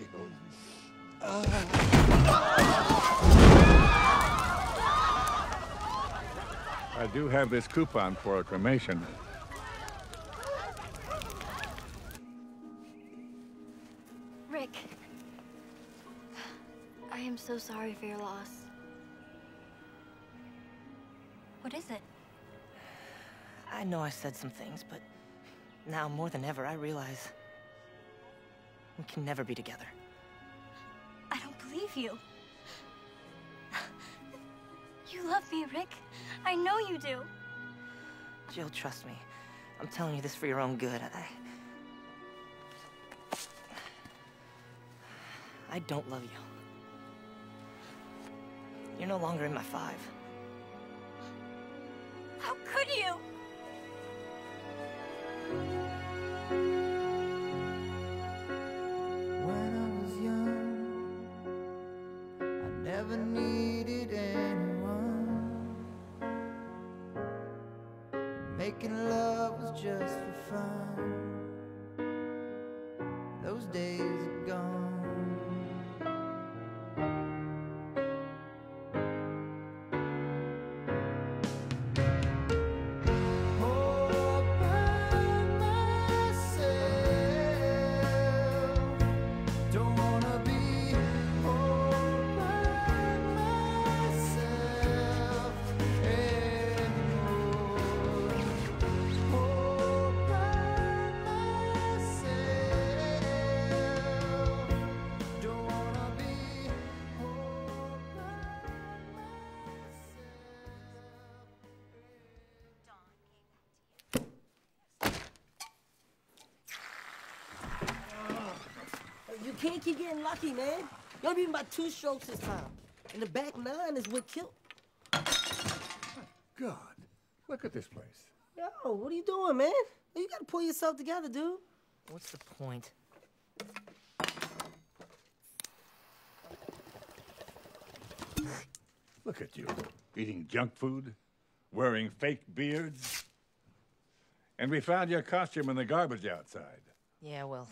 I do have this coupon for a cremation.
Rick, I am so sorry for your loss. What is it?
I know I said some things, but now more than ever, I realize we can never be together.
I don't believe you. You love me, Rick. I know you do.
Jill, trust me. I'm telling you this for your own good. I don't love you. You're no longer in my 5.
How could you?
When I was young, I never needed anyone. Making love was just for fun. Those days are gone.
You can't keep getting lucky, man. You only beat him by 2 strokes this time. And the back 9 is what killed.
God, look at this place.
Yo, what are you doing, man? You gotta pull yourself together, dude.
What's the point?
Look at you, eating junk food, wearing fake beards. And we found your costume in the garbage outside.
Yeah, well,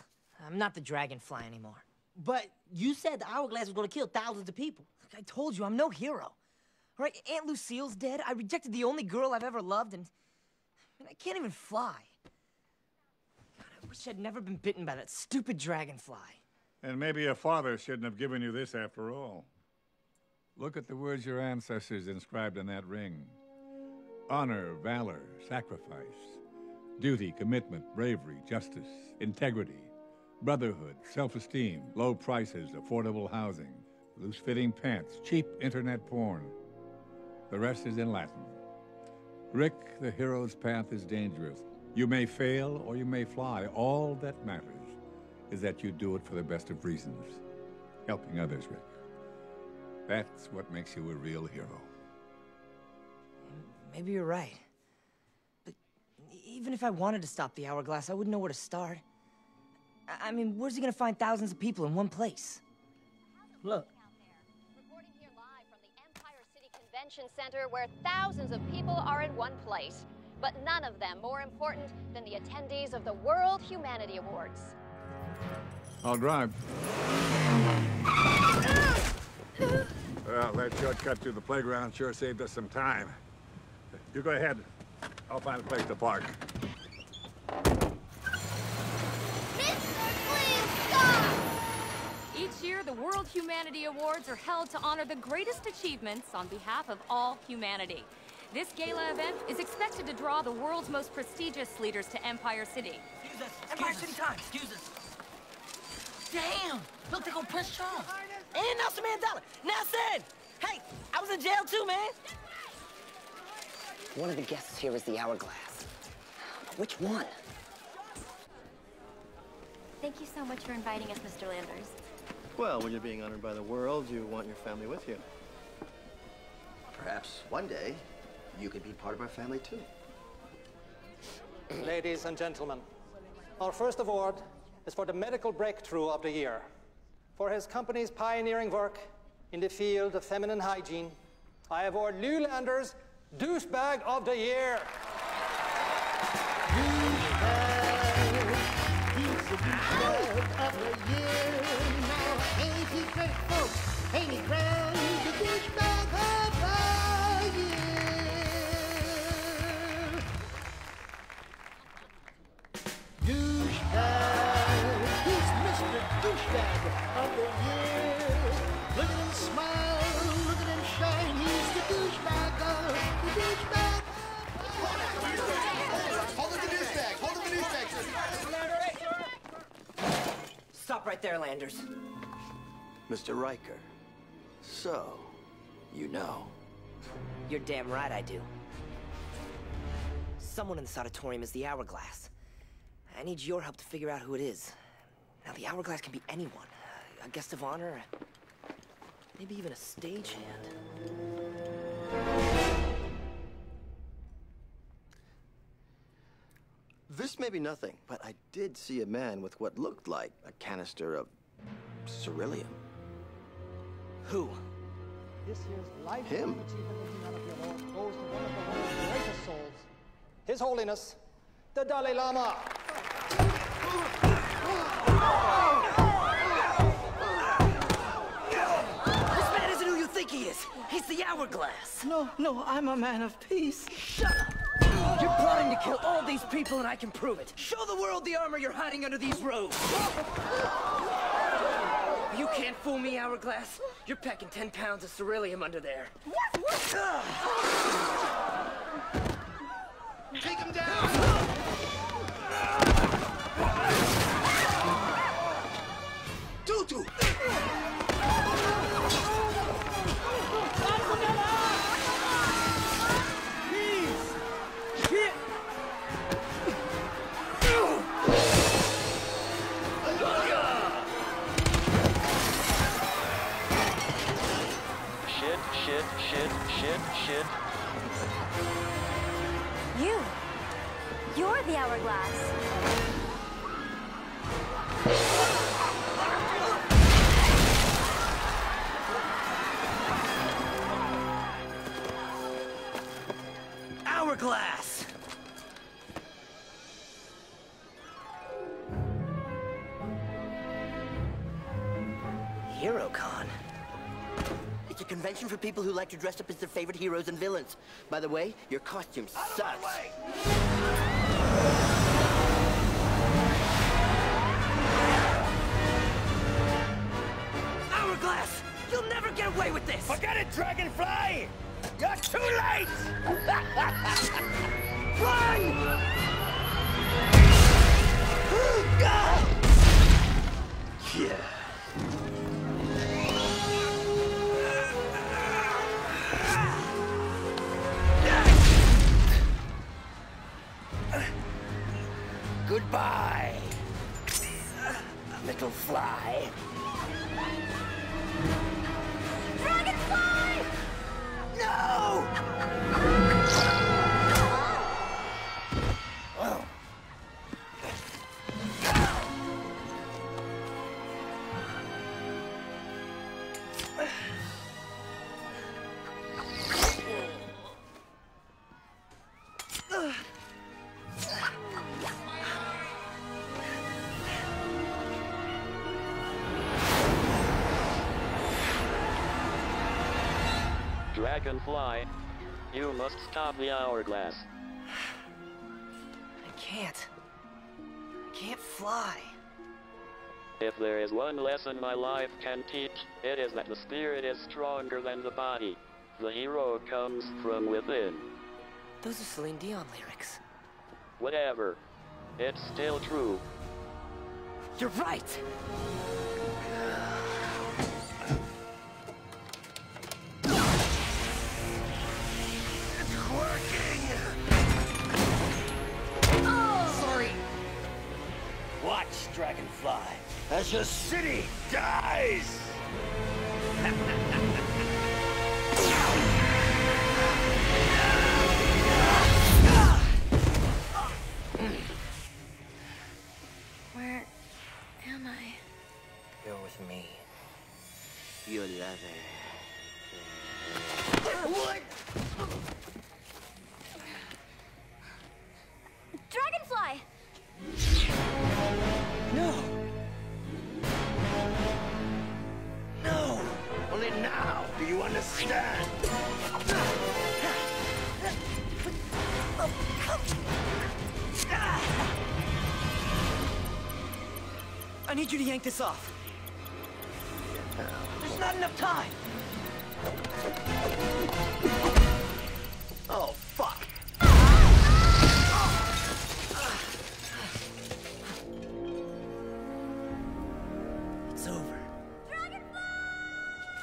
I'm not the dragonfly anymore.
But you said the hourglass was gonna kill thousands of people.
I told you, I'm no hero. All right, Aunt Lucille's dead. I rejected the only girl I've ever loved, and I can't even fly. God, I wish I'd never been bitten by that stupid dragonfly.
And maybe your father shouldn't have given you this after all. Look at the words your ancestors inscribed in that ring. Honor, valor, sacrifice, duty, commitment, bravery, justice, integrity, brotherhood, self-esteem, low prices, affordable housing, loose-fitting pants, cheap internet porn. The rest is in Latin. Rick, the hero's path is dangerous. You may fail or you may fly. All that matters is that you do it for the best of reasons. Helping others, Rick. That's what makes you a real hero.
maybe you're right. But even if I wanted to stop the Hourglass, I wouldn't know where to start. I mean, where's he gonna find thousands of people in one place? Look.
Reporting here live from the Empire City Convention Center, where thousands of people are in one place, but none of them more important than the attendees of the World Humanity Awards.
I'll drive. Well, that shortcut to the playground sure saved us some time. You go ahead. I'll find a place to park.
Each year, the World Humanity Awards are held to honor the greatest achievements on behalf of all humanity. This gala event is expected to draw the world's most prestigious leaders to Empire City.
Excuse us. Empire City time. Excuse us. Damn! Look, they're gonna press Charles. And Nelson Mandela. Nelson! Hey, I was in jail too, man.
One of the guests here is the Hourglass. Which one?
Thank you so much for inviting us, Mr. Landers.
Well, when you're being honored by the world, you want your family with you. Perhaps one day, you could be part of our family, too.
Ladies and gentlemen, our first award is for the medical breakthrough of the year. For his company's pioneering work in the field of feminine hygiene, I award Lou Landers Douchebag of the Year.
Ain't he great, folks? Ain't he grand? The douchebag of the year. Douchebag. He's Mr. Douchebag of the year. Look at him smile. Look at him shine. He's the douchebag of the douchebag.
Hold up the douchebag. Hold up the douchebag.
Stop right there, Landers.
Mr. Riker, so, you know.
You're damn right I do. Someone in this auditorium is the Hourglass. I need your help to figure out who it is. Now, the Hourglass can be anyone. A guest of honor, maybe even a stagehand.
This may be nothing, but I did see a man with what looked like a canister of ceruleum.
Who?
This year's Lifetime
Him.
Achievement in Humanity Award goes to one of the world's greatest souls, His Holiness, the Dalai Lama.
This man isn't who you think he is. He's the Hourglass.
No, I'm a man of peace.
Shut up! You're plotting to kill all these people, and I can prove it. Show the world the armor you're hiding under these robes. You can't fool me, Hourglass. You're packing 10 pounds of ceruleum under there.
Take him down!
Tutu!
Shit.
You're the Hourglass.
Hourglass!
HeroCon?
It's a convention for people who like to dress up as their favorite heroes and villains. By the way, your costume sucks. Hourglass! You'll never get away with this!
Forget it, Dragonfly! You're too late!
Run!
Yeah.
Goodbye, little fly.
Dragonfly!
No!
Dragonfly, you must stop the hourglass.
I can't. I can't fly.
If there is one lesson my life can teach, it is that the spirit is stronger than the body. The hero comes from within.
Those are Celine Dion lyrics.
Whatever. It's still true.
You're right!
It's working!
Oh!
Sorry. Watch, Dragonfly, as your city dies!
Where am I?
You're with me. Your lover.
What?
Dragonfly!
No! No! Only now do you understand!
I need you to yank this off. There's not enough time.
Oh, fuck!
It's over.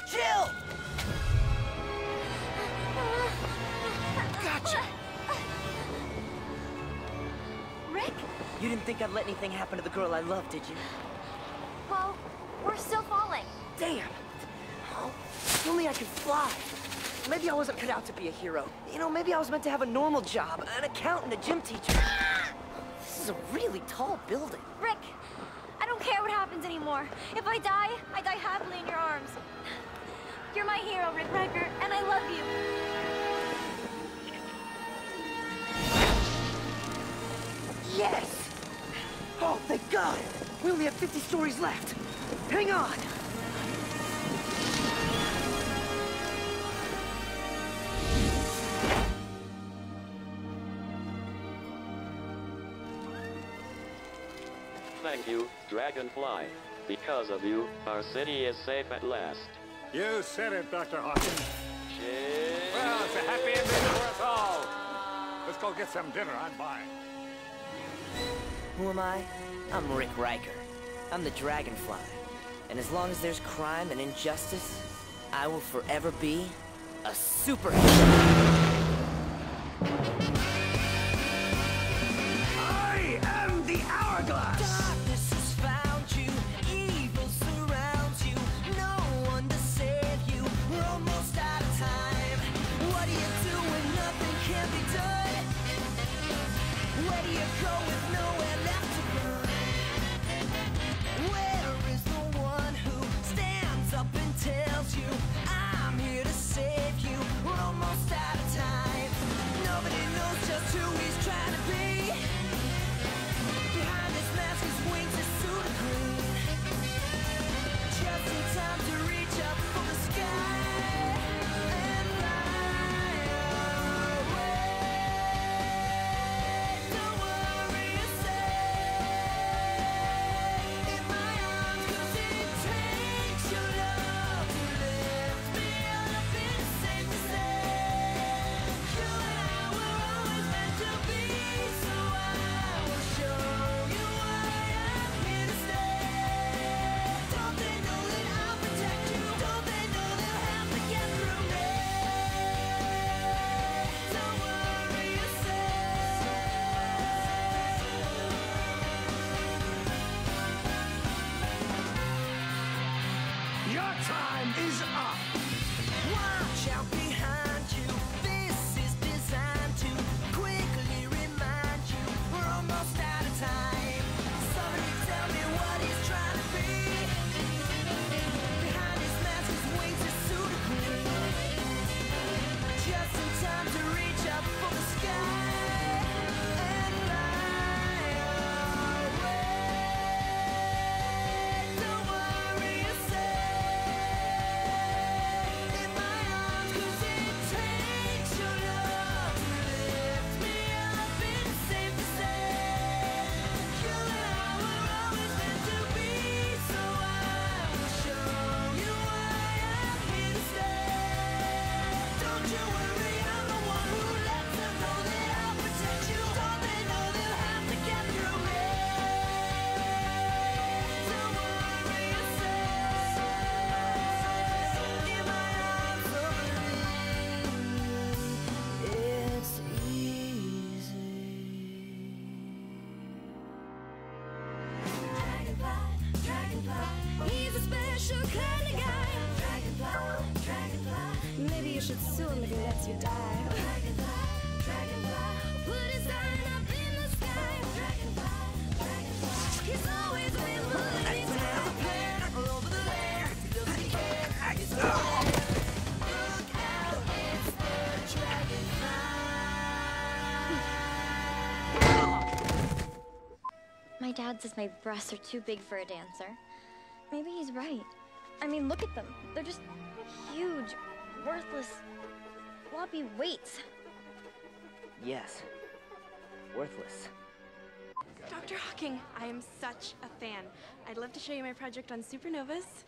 Jill!
Gotcha.
Rick?
You didn't think I'd let anything happen to the girl I love, did you?
Well, we're still falling.
Damn! Oh, if only I could fly. Maybe I wasn't cut out to be a hero. You know, maybe I was meant to have a normal job, an accountant, a gym teacher. This is a really tall building.
Rick, I don't care what happens anymore. If I die happily in your arms. You're my hero, Rick Riker, and I love you.
Yes! Oh, thank God! We only have 50 stories left. Hang on!
Thank you, Dragonfly. Because of you, our city is safe at last.
You said it, Dr. Hawkins.
Cheers.
Well, it's a happy ending for us all. Let's go get some dinner. I'm buying.
Who am I? I'm Rick Riker. I'm the Dragonfly. And as long as there's crime and injustice, I will forever be a superhero.
I am the Hourglass!
Darkness has found you, evil surrounds you, no one to save you, we're almost out of time. What do you do when nothing can be done? Where do you go with nowhere left to run? Where is the one who stands up and tells you, I'm here to save you, we're almost out of time. Nobody knows just who he's trying to be. Behind his mask, his wings, his suit of green. Just in time to reach up for the sky and fly away. Don't worry, you're safe.
Maybe you should sue him if he lets you die. Put his sign up in the sky. He's always available anytime. All over the land. He doesn't care. He's look out, it's the dragonfly.
My dad says my breasts are too big for a dancer. Maybe he's right. I mean, look at them. They're just huge, worthless, floppy weights.
Yes. Worthless.
Dr. Hawking, I am such a fan. I'd love to show you my project on supernovas.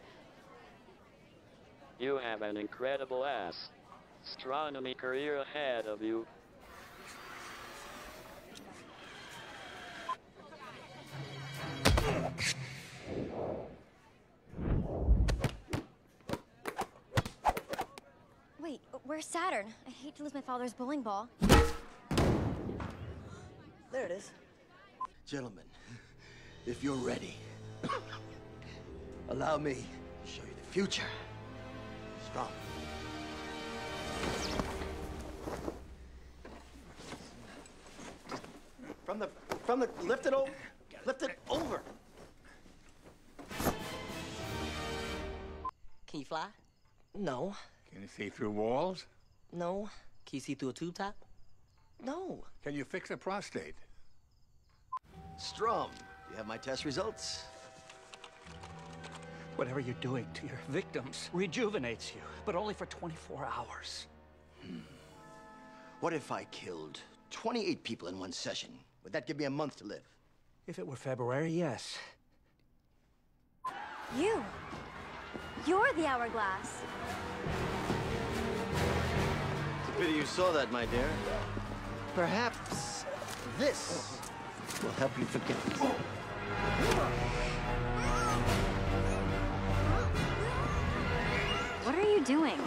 You have an incredible ass. Astronomy career ahead of you.
Wait, where's Saturn? I hate to lose my father's bowling ball.
There it is.
Gentlemen, if you're ready, allow me to show you the future. Strong. From the, lift it over.
Can you fly?
No.
Can you see through walls?
No.
Can you see through a tube top?
No.
Can you fix a prostate?
Strom, you have my test results?
Whatever you're doing to your victims rejuvenates you, but only for 24 hours.
What if I killed 28 people in one session? Would that give me a month to live?
If it were February, yes.
You! You're the hourglass.
It's a pity you saw that, my dear. Perhaps this will help you forget.
What are you doing?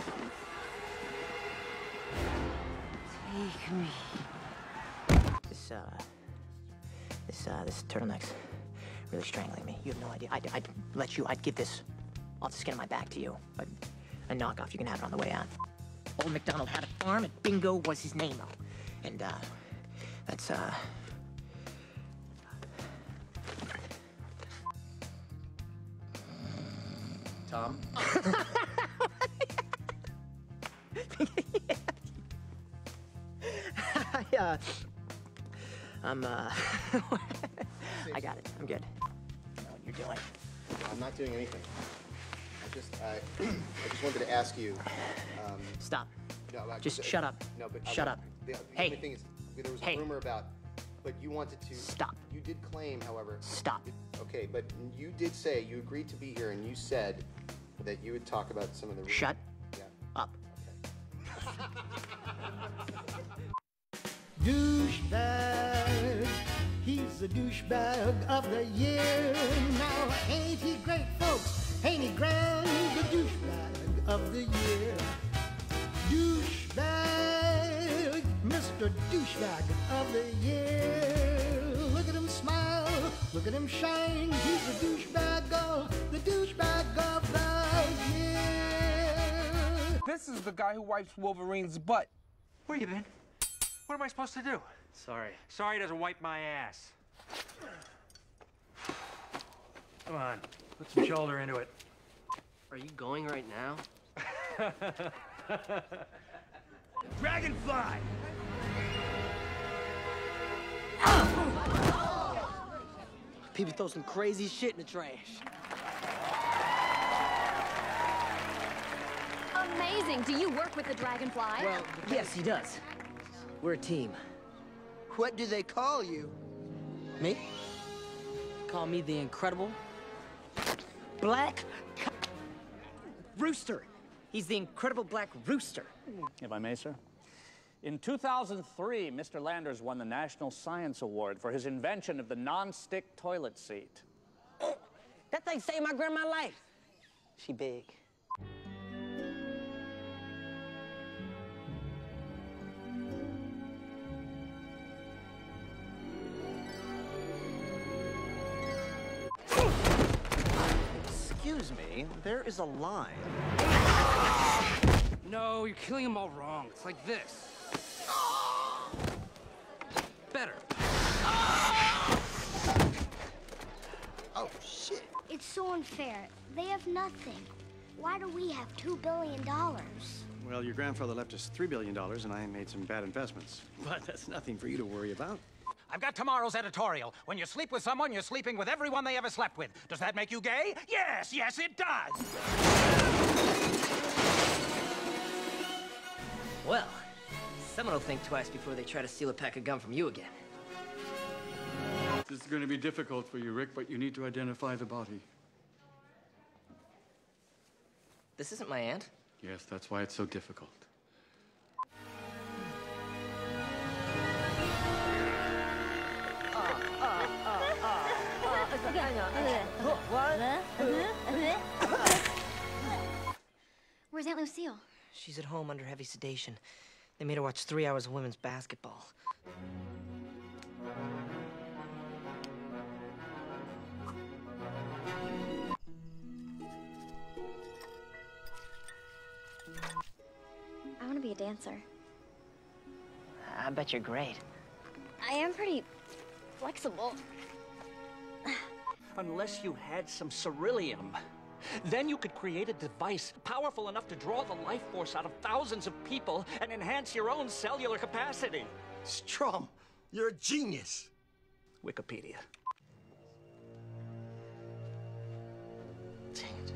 Take me. This turtleneck's really strangling me. You have no idea. I'd give this off the skin of my back to you. A knockoff, you can have it on the way out. Old MacDonald had a farm, and Bingo was his name, though. And, that's,
Tom?
I got it. I'm good. I know what you're doing.
I'm not doing anything. I just wanted to ask you.
Stop.
No,
Just shut up.
No, but
shut up.
The
Hey.
only thing is, there was a rumor about, but you wanted to.
Stop.
You did claim, however.
Stop.
Okay, but you did say you agreed to be here, and you said that you would talk about some of the.
Shut up.
Douchebag, he's the douchebag of the year. Now, ain't he great, folks? Ain't he grand? The douchebag of the year. Douchebag, Mr. Douchebag of the year. Look at him smile, look at him shine. He's the douchebag of the year.
This is the guy who wipes Wolverine's butt.
Where you been? What am I supposed to do? Sorry doesn't wipe my ass. Come on, put some shoulder into it.
Are you going right now?
Dragonfly!
People throw some crazy shit in the trash.
Amazing. Do you work with the Dragonfly?
Well, yes, he does. We're a team.
What do they call you?
Me? Call me the Incredible Black Rooster. He's the Incredible Black Rooster.
If I may, sir. In 2003, Mr. Landers won the National Science Award for his invention of the non-stick toilet seat.
That thing saved my grandma's life. She big.
Excuse me, there is a line.
No, you're killing them all wrong. It's like this. Better.
Oh, shit.
It's so unfair. They have nothing. Why do we have $2 billion?
Well, your grandfather left us $3 billion, and I made some bad investments. But that's nothing for you to worry about.
I've got tomorrow's editorial. When you sleep with someone, you're sleeping with everyone they ever slept with. Does that make you gay? Yes, yes, it does.
Well, someone will think twice before they try to steal a pack of gum from you again.
This is going to be difficult for you, Rick, but you need to identify the body.
This isn't my aunt.
Yes, that's why it's so difficult.
Where's Aunt Lucille?
She's at home under heavy sedation. They made her watch 3 hours of women's basketball.
I want to be a dancer.
I bet you're great.
I am pretty flexible.
Unless you had some ceruleum. Then you could create a device powerful enough to draw the life force out of thousands of people and enhance your own cellular capacity.
Strum, you're a genius.
Wikipedia.
Dang it.